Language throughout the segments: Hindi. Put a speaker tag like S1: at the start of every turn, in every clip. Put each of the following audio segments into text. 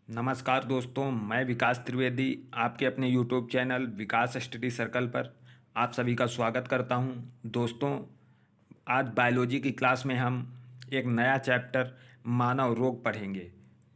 S1: नमस्कार दोस्तों, मैं विकास त्रिवेदी आपके अपने यूट्यूब चैनल विकास स्टडी सर्कल पर आप सभी का स्वागत करता हूं। दोस्तों, आज बायोलॉजी की क्लास में हम एक नया चैप्टर मानव रोग पढ़ेंगे।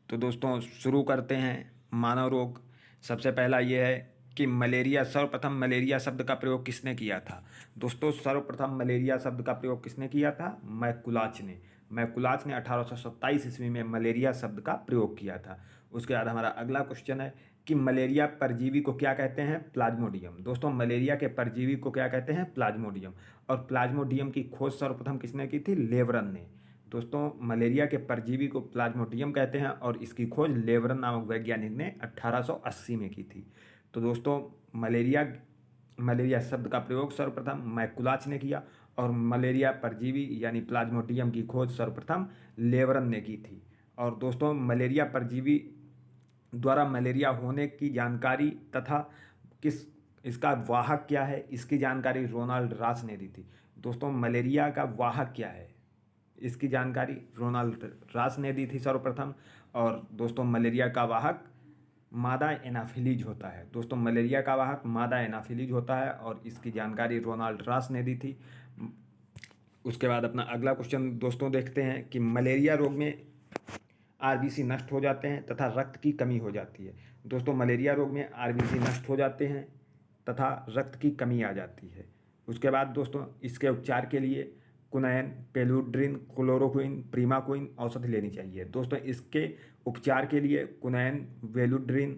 S1: तो दोस्तों शुरू करते हैं। मानव रोग, सबसे पहला ये है कि मलेरिया, सर्वप्रथम मलेरिया शब्द का प्रयोग किसने किया था। दोस्तों, सर्वप्रथम मलेरिया शब्द का प्रयोग किसने किया था? मैकुलाच ने। मैकुलाच ने 1827 ईस्वी में मलेरिया शब्द का प्रयोग किया था। उसके बाद हमारा अगला क्वेश्चन है कि मलेरिया परजीवी को क्या कहते हैं? प्लाज्मोडियम। दोस्तों, मलेरिया के परजीवी को क्या कहते हैं? प्लाज्मोडियम। और प्लाज्मोडियम की खोज सर्वप्रथम किसने की थी? लेवरन ने। दोस्तों, मलेरिया के परजीवी को प्लाज्मोडियम कहते हैं और इसकी खोज लेवरन नामक वैज्ञानिक ने 1880 में की थी। तो दोस्तों, मलेरिया मलेरिया शब्द का प्रयोग सर्वप्रथम मैकुलाच ने किया और मलेरिया परजीवी यानी प्लाज्मोडियम की खोज सर्वप्रथम लेवरन ने की थी। और दोस्तों, मलेरिया परजीवी द्वारा मलेरिया होने की जानकारी तथा किस इसका वाहक क्या है, इसकी जानकारी रोनाल्ड रास ने दी थी। दोस्तों, मलेरिया का वाहक क्या है, इसकी जानकारी रोनाल्ड रास ने दी थी सर्वप्रथम। और दोस्तों, मलेरिया का वाहक मादा एनाफिलीज होता है। दोस्तों, मलेरिया का वाहक मादा एनाफिलीज होता है और इसकी जानकारी रोनाल्ड रास ने दी थी। उसके बाद अपना अगला क्वेश्चन दोस्तों देखते हैं कि मलेरिया रोग में आरबीसी नष्ट हो जाते हैं तथा रक्त की कमी हो जाती है। दोस्तों, मलेरिया रोग में आरबीसी नष्ट हो जाते हैं तथा रक्त की कमी आ जाती है। उसके बाद दोस्तों, इसके उपचार के लिए कुनैन, पेलुड्रिन, क्लोरोक्विन, प्रीमाक्विन औषधि लेनी चाहिए। दोस्तों, इसके उपचार के लिए कुनैन, वेलुड्रिन,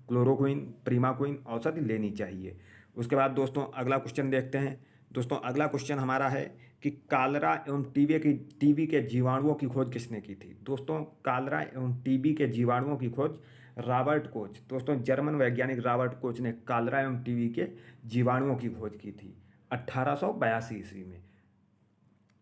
S1: क्लोरोक्विन, प्रीमाक्विन औषधि लेनी चाहिए। उसके बाद दोस्तों अगला क्वेश्चन देखते हैं। दोस्तों, अगला क्वेश्चन हमारा है कि कालरा एवं टीबी के जीवाणुओं की खोज किसने की थी। दोस्तों, कालरा एवं टीबी के जीवाणुओं की खोज रॉबर्ट कोच। दोस्तों, जर्मन वैज्ञानिक रॉबर्ट कोच ने कालरा एवं टीबी के जीवाणुओं की खोज की थी 1882 ईस्वी में।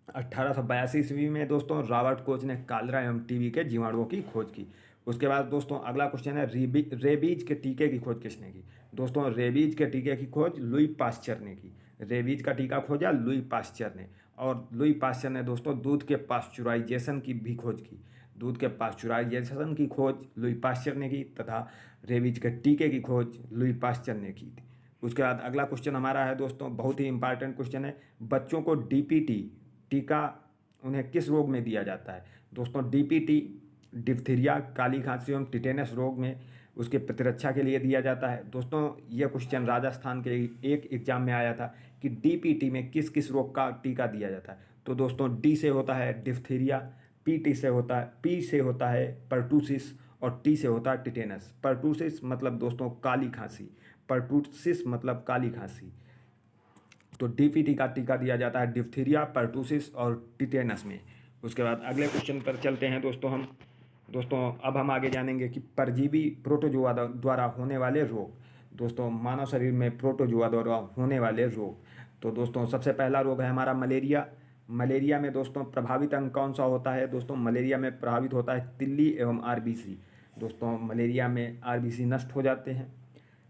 S1: 1882 ईस्वी में दोस्तों रॉबर्ट कोच ने कालरा एवं टीबी के जीवाणुओं की खोज की। उसके बाद दोस्तों अगला क्वेश्चन है रेबीज के टीके की खोज किसने की। दोस्तों, रेबीज के टीके की खोज लुई पास्चर ने की। रेबीज का टीका खोजा लुई पास्चर ने। और लुई पास्चर ने दोस्तों दूध के पास्चुराइजेशन की भी खोज की। दूध के पास्चुराइजेशन की खोज लुई पास्चर ने की तथा रेबीज के टीके की खोज लुई पास्चर ने की थी। उसके बाद अगला क्वेश्चन हमारा है दोस्तों, बहुत ही इंपॉर्टेंट क्वेश्चन है, बच्चों को डीपीटी टीका उन्हें किस रोग में दिया जाता है। दोस्तों, डीपीटी डिप्थीरिया, काली खांसी एवं टिटेनस रोग में उसके प्रतिरक्षा के लिए दिया जाता है। दोस्तों, यह क्वेश्चन राजस्थान के एक एग्जाम में आया था कि डीपीटी में किस किस रोग का टीका दिया जाता है। तो दोस्तों, डी से होता है डिप्थीरिया, पी से होता है परटूसिस और टी से होता है टिटेनस। परटूसिस मतलब दोस्तों काली खांसी, परटूसिस मतलब काली खांसी। तो डीपीटी का टीका दिया जाता है डिप्थीरिया, परटूसिस और टिटेनस में। उसके बाद अगले क्वेश्चन पर चलते हैं दोस्तों हम। दोस्तों, अब हम आगे जानेंगे कि परजीवी प्रोटोजोआ द्वारा होने वाले रोग। दोस्तों, मानव शरीर में प्रोटोजोआ द्वारा होने वाले रोग। तो दोस्तों, सबसे पहला रोग है हमारा मलेरिया। मलेरिया में दोस्तों प्रभावित अंग कौन सा होता है? दोस्तों, मलेरिया में प्रभावित होता है तिल्ली एवं आरबीसी। दोस्तों, मलेरिया में आरबीसी नष्ट हो जाते हैं।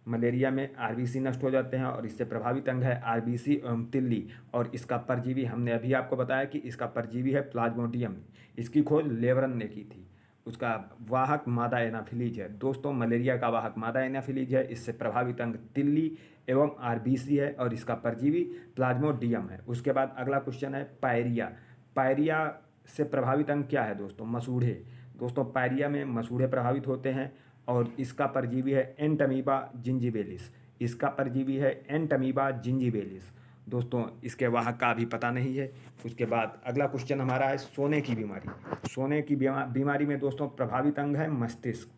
S1: मलेरिया में आरबीसी नष्ट हो जाते हैं और इससे प्रभावित अंग है आरबीसी एवं तिल्ली। और इसका परजीवी हमने अभी आपको बताया कि इसका परजीवी है प्लाज्मोडियम। इसकी खोज लेवरन ने की थी। उसका वाहक मादा एनाफिलीज है। दोस्तों, मलेरिया का वाहक मादा एनाफिलीज है, इससे प्रभावित अंग तिल्ली एवं आरबीसी है और इसका परजीवी प्लाज्मोडियम है। उसके बाद अगला क्वेश्चन है पायरिया। पायरिया से प्रभावित अंग क्या है दोस्तों? मसूड़े। दोस्तों, पायरिया में मसूड़े प्रभावित होते हैं और इसका परजीवी है एंटमीबा जिंजिबेलिस। इसका परजीवी है एंटमीबा जिंजिबेलिस। दोस्तों, इसके वाहक का अभी पता नहीं है। उसके बाद अगला क्वेश्चन हमारा है सोने की बीमारी। सोने की बीमारी में दोस्तों प्रभावित अंग है मस्तिष्क।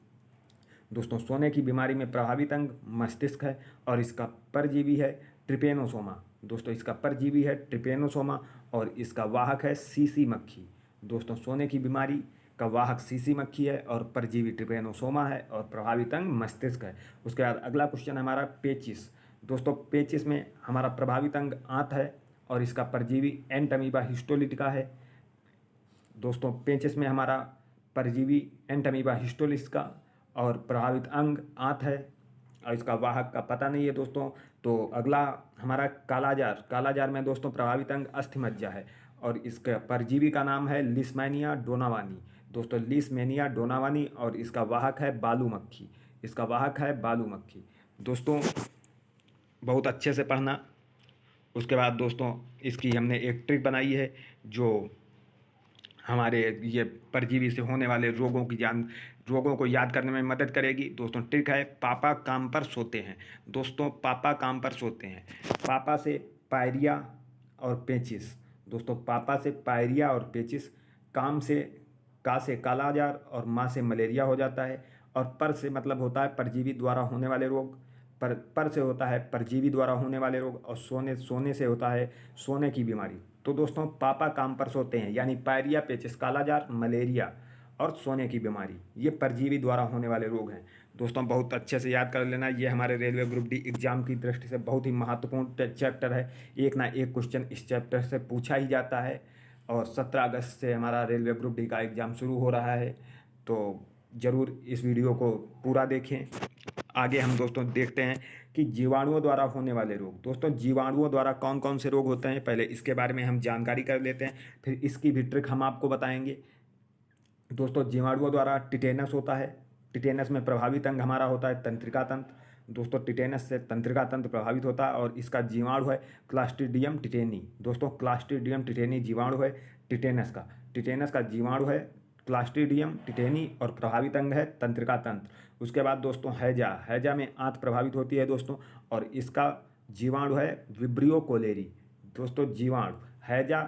S1: दोस्तों, सोने की बीमारी में प्रभावित अंग मस्तिष्क है और इसका परजीवी है ट्रिपेनोसोमा। दोस्तों, इसका परजीवी है ट्रिपेनोसोमा और इसका वाहक है सीसी मक्खी। दोस्तों, सोने की बीमारी का वाहक सीसी मक्खी है और परजीवी ट्रिपेनोसोमा है और प्रभावित अंग मस्तिष्क है। उसके बाद अगला क्वेश्चन हमारा पेचिस। दोस्तों, पेचिस में हमारा प्रभावित अंग आंत है और इसका परजीवी एंटमीबा हिस्टोलिटिका है। दोस्तों, पेचिस में हमारा परजीवी एंटमीबा हिस्टोलिटिका और प्रभावित अंग आंत है और इसका वाहक का पता नहीं है दोस्तों। तो अगला हमारा कालाजार। कालाजार में दोस्तों प्रभावित अंग अस्थिमज्जा है और इसका परजीवी का नाम है लिस्मैनिया डोनावानी। दोस्तों लीशमैनिया डोनावानी, और इसका वाहक है बालू मक्खी। इसका वाहक है बालू मक्खी। दोस्तों बहुत अच्छे से पढ़ना। उसके बाद दोस्तों इसकी हमने एक ट्रिक बनाई है जो हमारे ये परजीवी से होने वाले रोगों को याद करने में मदद करेगी। दोस्तों ट्रिक है पापा काम पर सोते हैं। दोस्तों पापा काम पर सोते हैं। पापा से पायरिया और पेचिस। दोस्तों पापा से पायरिया और पेचिस, काम से का से कालाजार और माँ से मलेरिया हो जाता है। और पर से मतलब होता है परजीवी द्वारा होने वाले रोग। पर से होता है परजीवी द्वारा होने वाले रोग, और सोने से होता है सोने की बीमारी। तो दोस्तों पापा काम पर सोते हैं यानी पायरिया, पेचिस, कालाजार, मलेरिया और सोने की बीमारी, ये परजीवी द्वारा होने वाले रोग हैं। दोस्तों बहुत अच्छे से याद कर लेना। ये हमारे रेलवे ग्रुप डी एग्जाम की दृष्टि से बहुत ही महत्वपूर्ण चैप्टर है। एक ना एक क्वेश्चन इस चैप्टर से पूछा ही जाता है। और 17 अगस्त से हमारा रेलवे ग्रुप डी का एग्ज़ाम शुरू हो रहा है, तो ज़रूर इस वीडियो को पूरा देखें। आगे हम दोस्तों देखते हैं कि जीवाणुओं द्वारा होने वाले रोग। दोस्तों जीवाणुओं द्वारा कौन कौन से रोग होते हैं, पहले इसके बारे में हम जानकारी कर लेते हैं, फिर इसकी भी ट्रिक हम आपको बताएंगे। दोस्तों जीवाणुओं द्वारा टिटेनस होता है। टिटेनस में प्रभावित अंग हमारा होता है तंत्रिका तंत्र। दोस्तों टिटेनस से तंत्रिका तंत्र प्रभावित होता है, और इसका जीवाणु है क्लास्ट्रीडियम टिटेनी। दोस्तों क्लास्ट्रीडियम टिटेनी जीवाणु है टिटेनस का। टिटेनस का जीवाणु है क्लास्ट्रीडियम टिटेनी, और प्रभावित अंग है तंत्रिका तंत्र। उसके बाद दोस्तों हैजा। हैजा में आंत प्रभावित होती है दोस्तों, और इसका जीवाणु है विब्रियो कोलेरी। दोस्तों जीवाणु हैजा,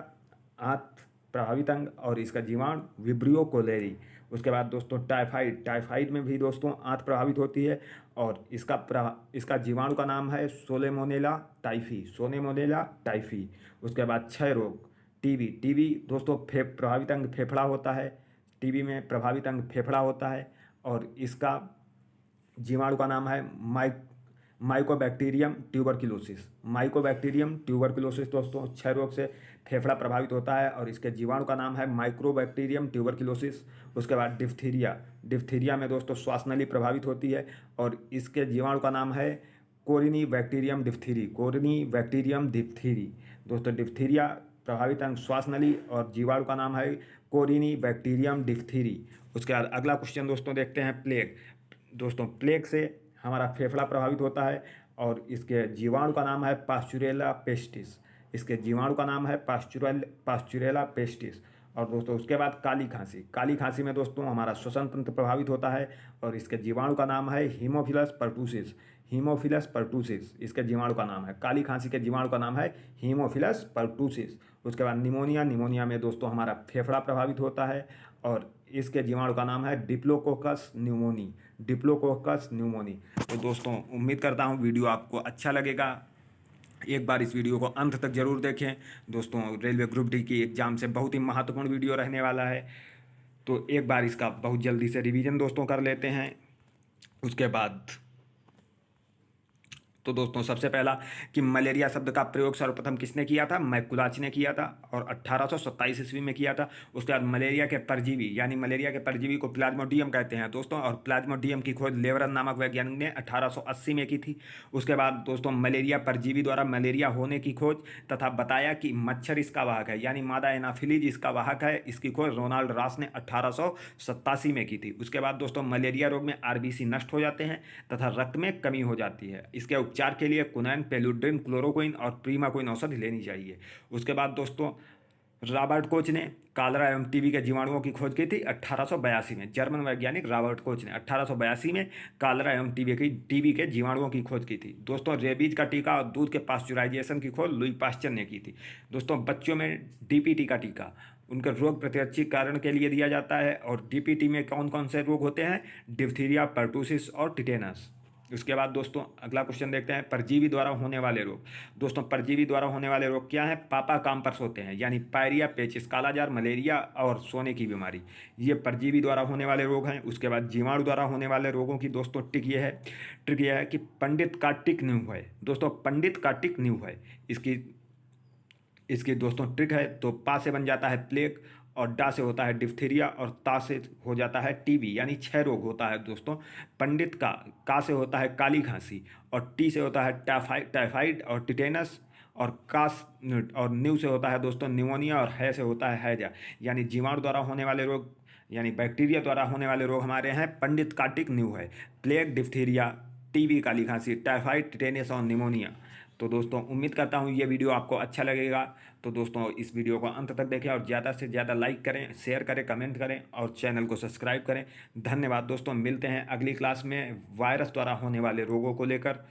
S1: आंत प्रभावित अंग, और इसका जीवाणु विब्रियो कोलेरी। उसके बाद दोस्तों टाइफाइड। टाइफाइड में भी दोस्तों आंत प्रभावित होती है, और इसका जीवाणु का नाम है सोलेमोनेला टाइफी। सोलेमोनेला टाइफी। उसके बाद क्षय रोग। टीबी। टीबी दोस्तों प्रभावित अंग फेफड़ा होता है। टीबी में प्रभावित अंग फेफड़ा होता है, और इसका जीवाणु का नाम है माइकोबैक्टीरियम ट्यूबरकुलोसिस। माइकोबैक्टीरियम ट्यूबरकुलोसिस दोस्तों क्षय रोग से फेफड़ा प्रभावित होता है, और इसके जीवाणु का नाम है माइक्रोबैक्टीरियम ट्यूबरकुलोसिस। उसके बाद डिप्थीरिया। डिप्थीरिया में दोस्तों श्वास नली प्रभावित होती है, और इसके जीवाणु का नाम है कोरिनी बैक्टीरियम डिप्थीरी। कोरिनी बैक्टीरियम डिप्थीरी। दोस्तों डिप्थीरिया प्रभावित अंग श्वास नली, और जीवाणु का नाम है कोरिनी बैक्टीरियम डिप्थीरी। उसके बाद अगला क्वेश्चन दोस्तों देखते हैं प्लेग। दोस्तों प्लेग से हमारा फेफड़ा प्रभावित होता है, और इसके जीवाणु का नाम है पास्चुरेला पेस्टिस। इसके जीवाणु का नाम है पास्चुरेला पेस्टिस। और दोस्तों उसके बाद काली खांसी। काली खांसी में दोस्तों हमारा श्वसन तंत्र प्रभावित होता है, और इसके जीवाणु का नाम है हीमोफिलस पर्टूसिस। हीमोफिलस पर्टूसिस इसके जीवाणु का नाम है। काली खांसी के जीवाणु का नाम है हीमोफिलस पर्टूसिस। उसके बाद निमोनिया। निमोनिया में दोस्तों हमारा फेफड़ा प्रभावित होता है, और इसके जीवाणु का नाम है डिप्लोकोकस न्यूमोनी। Diplococcus pneumoniae. तो दोस्तों उम्मीद करता हूँ वीडियो आपको अच्छा लगेगा। एक बार इस वीडियो को अंत तक जरूर देखें। दोस्तों रेलवे ग्रुप डी की एग्ज़ाम से बहुत ही महत्वपूर्ण वीडियो रहने वाला है, तो एक बार इसका बहुत जल्दी से रिवीजन दोस्तों कर लेते हैं। उसके बाद तो दोस्तों सबसे पहला कि मलेरिया शब्द का प्रयोग सर्वप्रथम किसने किया था, मैकुलाच ने किया था, और 1827 ईस्वी में किया था। उसके बाद मलेरिया के परजीवी यानी मलेरिया के परजीवी को प्लाज्मोडियम कहते हैं दोस्तों, और प्लाज्मोडियम की खोज लेवरन नामक वैज्ञानिक ने 1880 में की थी। उसके बाद दोस्तों मलेरिया परजीवी द्वारा मलेरिया होने की खोज तथा बताया कि मच्छर इसका वाहक है यानी मादा एनाफिलीज इसका वाहक है, इसकी खोज रोनाल्ड रॉस ने 1887 में की थी। उसके बाद दोस्तों मलेरिया रोग में आरबीसी नष्ट हो जाते हैं तथा रक्त में कमी हो जाती है। इसके उपचार के लिए कुनैन, पेलुड्रिन, क्लोरोक्विन और प्रीमाक्विन औषधि लेनी चाहिए। उसके बाद दोस्तों रॉबर्ट कोच ने कालरा एवं टीबी के जीवाणुओं की खोज की थी 1882 में। जर्मन वैज्ञानिक रॉबर्ट कोच ने 1882 में कालरा एवं टीबी के जीवाणुओं की खोज की थी। दोस्तों रेबीज का टीका और दूध के पास्चुराइजेशन की खोज लुई पास्चर ने की थी। दोस्तों बच्चों में डीपीटी का टीका उनके रोग प्रतिरक्षी कारण के लिए दिया जाता है, और डीपीटी में कौन कौन से रोग होते हैं, डिप्थीरिया, पर्टूसिस और टिटेनस। उसके बाद दोस्तों अगला क्वेश्चन देखते हैं परजीवी द्वारा होने वाले रोग। दोस्तों परजीवी द्वारा होने वाले रोग क्या है, पापा काम पर सोते हैं यानी पायरिया, पेचिस, कालाजार, मलेरिया और सोने की बीमारी, ये परजीवी द्वारा होने वाले रोग हैं। उसके बाद जीवाणु द्वारा होने वाले रोगों की दोस्तों ट्रिक ये है कि पंडित का टिक न्यू है। दोस्तों पंडित का टिक न्यू है इसकी दोस्तों ट्रिक है। तो पा से बन जाता है प्लेग, और डा से होता है डिप्थीरिया, और ता से हो जाता है टीबी यानी क्षय रोग होता है दोस्तों। पंडित का से होता है काली खांसी, और टी से होता है टाइफाइड और टिटेनस, और न्यू से होता है दोस्तों निमोनिया, और है से होता है हैजा यानी जीवाणु द्वारा होने वाले रोग यानी बैक्टीरिया द्वारा होने वाले रोग हमारे हैं पंडित कार्तिक न्यू है, प्लेग, डिप्थीरिया, टीबी, काली खांसी, टाइफाइड, टिटेनियस और निमोनिया। तो दोस्तों उम्मीद करता हूँ ये वीडियो आपको अच्छा लगेगा। तो दोस्तों इस वीडियो को अंत तक देखें और ज़्यादा से ज़्यादा लाइक करें, शेयर करें, कमेंट करें और चैनल को सब्सक्राइब करें। धन्यवाद दोस्तों, मिलते हैं अगली क्लास में वायरस द्वारा होने वाले रोगों को लेकर।